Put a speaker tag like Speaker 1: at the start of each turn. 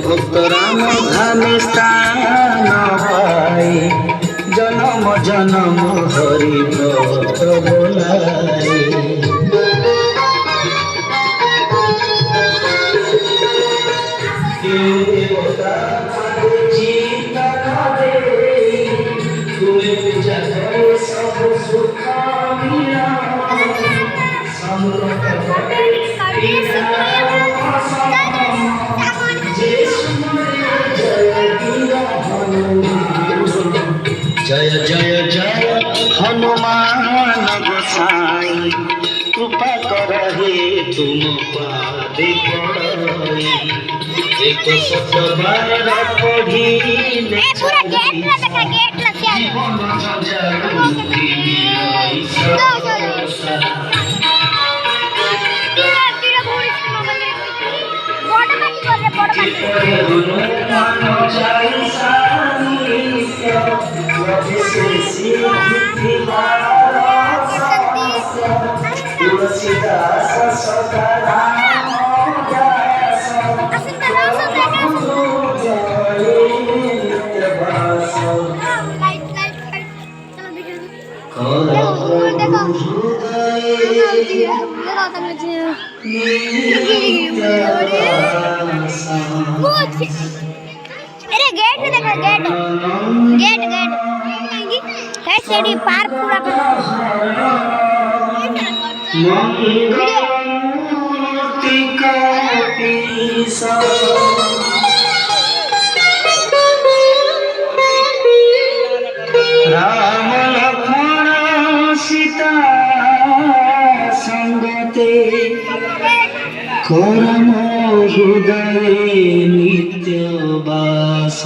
Speaker 1: ভক্ত রাম ধামে স্থান পাই জনম জনম হরি ভক্ত বোলাই जय जय जय हनुमान गोसाई कृपा करहे तुम पादे पड़ई एक शत बार पढ़ी
Speaker 2: पूरा गेट ला देखा गेट ला क्या अरे गेट देखो गेट गेट गेट है सीढ़ी पार पूरा
Speaker 1: राम लक्ष्मण सीता संगते करम हृदय नित्य वास